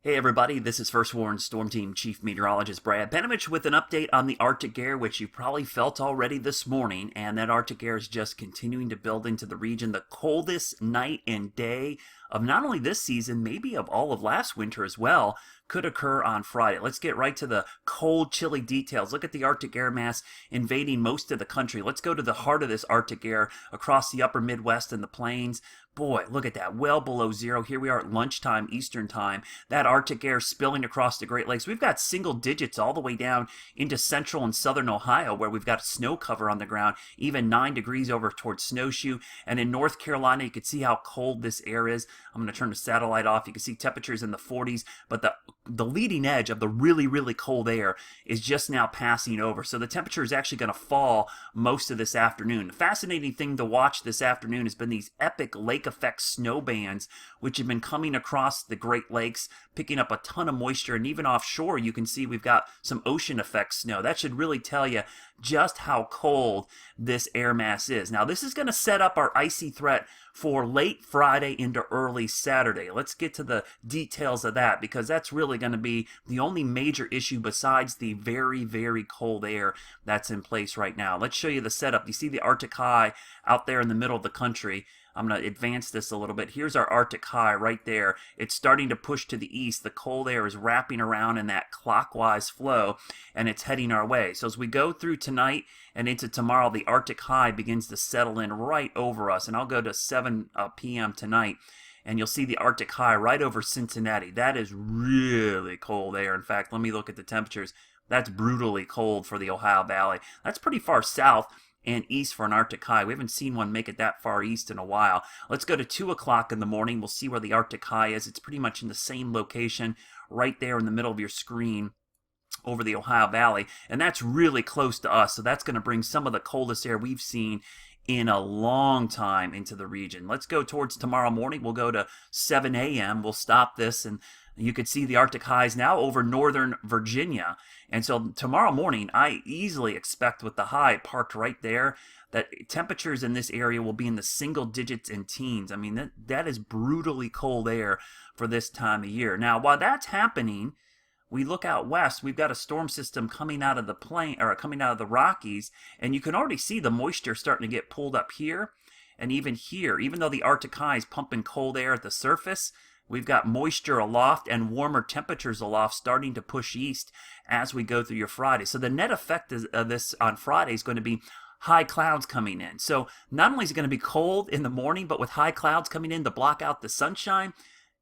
Hey everybody, this is First Warn Storm Team Chief Meteorologist Brad Benovich with an update on the Arctic air, which you probably felt already this morning, and that Arctic air is just continuing to build into the region. The coldest night and day of not only this season, maybe of all of last winter as well, could occur on Friday. Let's get right to the cold, chilly details. Look at the Arctic air mass invading most of the country. Let's go to the heart of this Arctic air across the upper Midwest and the plains. Boy, look at that, well below zero. Here we are at lunchtime, Eastern time. That Arctic air spilling across the Great Lakes. We've got single digits all the way down into central and southern Ohio, where we've got snow cover on the ground, even 9 degrees over towards Snowshoe. And in North Carolina, you can see how cold this air is. I'm going to turn the satellite off. You can see temperatures in the 40s, but the leading edge of the really, really cold air is just now passing over. So the temperature is actually going to fall most of this afternoon. The fascinating thing to watch this afternoon has been these epic lake effect snow bands, which have been coming across the Great Lakes, picking up a ton of moisture, and even offshore you can see we've got some ocean effect snow. That should really tell you just how cold this air mass is. Now this is going to set up our icy threat for late Friday into early Saturday. Let's get to the details of that, because that's really going to be the only major issue besides the very, very cold air that's in place right now. Let's show you the setup. You see the Arctic high out there in the middle of the country. I'm going to advance this a little bit. Here's our Arctic high right there. It's starting to push to the east. The cold air is wrapping around in that clockwise flow, and it's heading our way. So as we go through tonight and into tomorrow, the Arctic high begins to settle in right over us. And I'll go to 7 p.m. tonight, and you'll see the Arctic high right over Cincinnati. That is really cold air. In fact, let me look at the temperatures. That's brutally cold for the Ohio Valley. That's pretty far south and east for an Arctic high. We haven't seen one make it that far east in a while. Let's go to 2 o'clock in the morning. We'll see where the Arctic high is. It's pretty much in the same location right there in the middle of your screen over the Ohio Valley, and that's really close to us, so that's going to bring some of the coldest air we've seen in a long time into the region. Let's go towards tomorrow morning. We'll go to 7 a.m. We'll stop this, and you can see the Arctic highs now over northern Virginia. And so tomorrow morning, I easily expect with the high parked right there, that temperatures in this area will be in the single digits and teens. I mean, that is brutally cold air for this time of year. Now, while that's happening, we look out west, we've got a storm system coming out of the plain, or coming out of the Rockies, and you can already see the moisture starting to get pulled up here and even here. Even though the Arctic high is pumping cold air at the surface, we've got moisture aloft and warmer temperatures aloft starting to push east as we go through your Friday. So the net effect of this on Friday is going to be high clouds coming in. So not only is it going to be cold in the morning, but with high clouds coming in to block out the sunshine,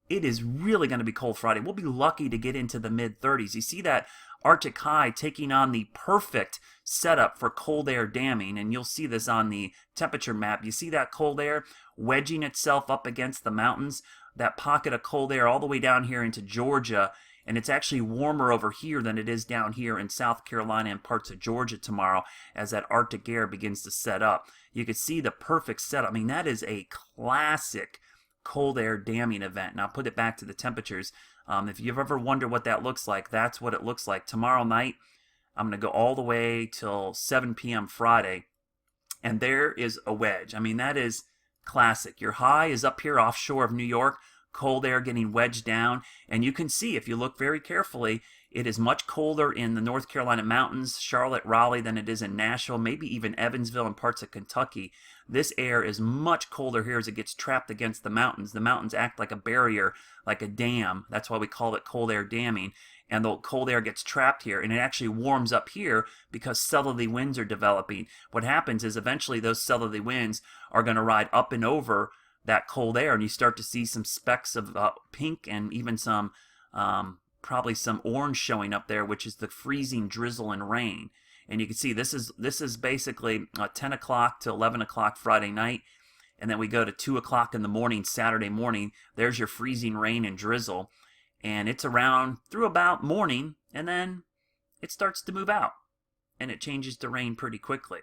it is really going to be cold Friday. We'll be lucky to get into the mid-30s. You see that Arctic high taking on the perfect setup for cold air damming, and you'll see this on the temperature map. You see that cold air wedging itself up against the mountains, that pocket of cold air all the way down here into Georgia, and it's actually warmer over here than it is down here in South Carolina and parts of Georgia tomorrow as that Arctic air begins to set up. You can see the perfect setup. I mean, that is a classic cold air damming event. Now put it back to the temperatures. If you've ever wondered what that looks like, that's what it looks like. Tomorrow night, I'm going to go all the way till 7 p.m. Friday, and there is a wedge. I mean, that is classic. Your high is up here offshore of New York, cold air getting wedged down, and you can see, if you look very carefully, it is much colder in the North Carolina mountains, Charlotte, Raleigh, than it is in Nashville, maybe even Evansville and parts of Kentucky. This air is much colder here as it gets trapped against the mountains. The mountains act like a barrier, like a dam. That's why we call it cold air damming. And the cold air gets trapped here, and it actually warms up here because southerly winds are developing. What happens is eventually those southerly winds are going to ride up and over that cold air, and you start to see some specks of pink and even some probably some orange showing up there, which is the freezing drizzle and rain. And you can see this is basically 10 o'clock to 11 o'clock Friday night, and then we go to 2 o'clock in the morning Saturday morning. There's your freezing rain and drizzle, and it's around through about morning, and then it starts to move out, and it changes to rain pretty quickly.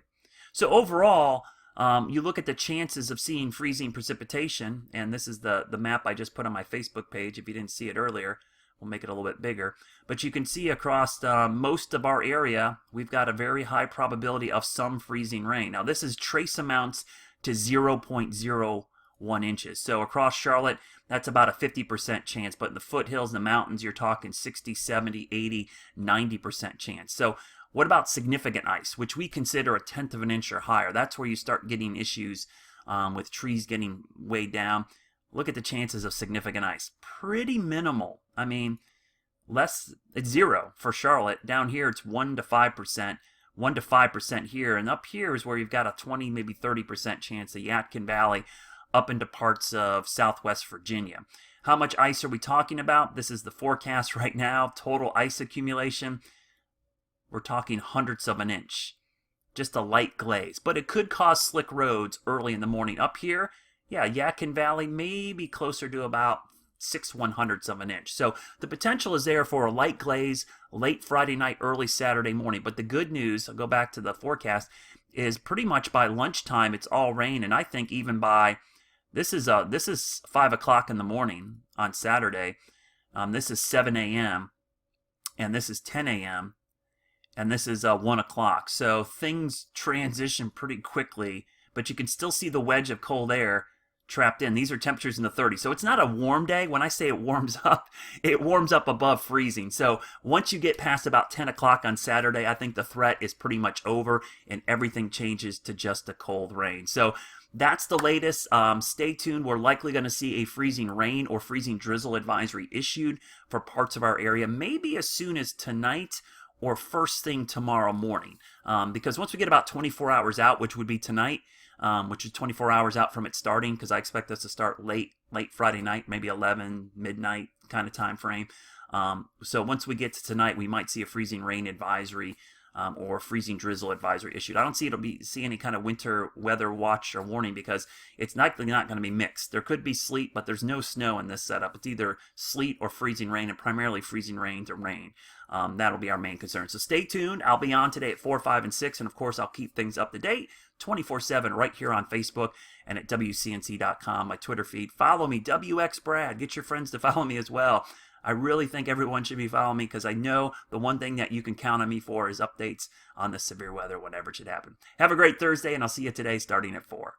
So overall, you look at the chances of seeing freezing precipitation, and this is the map I just put on my Facebook page if you didn't see it earlier. We'll make it a little bit bigger. But you can see across most of our area, we've got a very high probability of some freezing rain. Now, this is trace amounts to 0.01 1 inches. So across Charlotte, that's about a 50% chance, but in the foothills and the mountains, you're talking 60, 70, 80, 90% chance. So what about significant ice, which we consider a 1/10 of an inch or higher? That's where you start getting issues with trees getting weighed down. Look at the chances of significant ice. Pretty minimal. I mean, it's 0 for Charlotte. Down here, it's 1 to 5%. 1 to 5% here, and up here is where you've got a 20, maybe 30% chance, the Yadkin Valley, up into parts of southwest Virginia. How much ice are we talking about? This is the forecast right now. Total ice accumulation, we're talking hundredths of an inch. Just a light glaze. But it could cause slick roads early in the morning. Up here, yeah, Yadkin Valley, maybe closer to about 6/100ths of an inch. So the potential is there for a light glaze late Friday night, early Saturday morning. But the good news, I'll go back to the forecast, is pretty much by lunchtime it's all rain. And I think even by, this is 5 o'clock in the morning on Saturday. This is 7 a.m. and this is 10 a.m. and this is 1 o'clock. So things transition pretty quickly, but you can still see the wedge of cold air trapped in. These are temperatures in the 30s. So it's not a warm day. When I say it warms up above freezing. So once you get past about 10 o'clock on Saturday, I think the threat is pretty much over and everything changes to just a cold rain. So that's the latest. Stay tuned. We're likely going to see a freezing rain or freezing drizzle advisory issued for parts of our area, maybe as soon as tonight or first thing tomorrow morning. Because once we get about 24 hours out, which would be tonight, which is 24 hours out from it starting, because I expect us to start late Friday night, maybe 11, midnight kind of time frame. So once we get to tonight, we might see a freezing rain advisory or freezing drizzle advisory issued. I don't see any kind of winter weather watch or warning because it's likely not going to be mixed. There could be sleet, but there's no snow in this setup. It's either sleet or freezing rain, and primarily freezing rain to rain. That'll be our main concern. So stay tuned. I'll be on today at 4, 5, and 6, and of course I'll keep things up to date 24/7 right here on Facebook and at wcnc.com, my Twitter feed. Follow me, wxbrad. Get your friends to follow me as well. I really think everyone should be following me because I know the one thing that you can count on me for is updates on the severe weather whenever it should happen. Have a great Thursday, and I'll see you today starting at 4.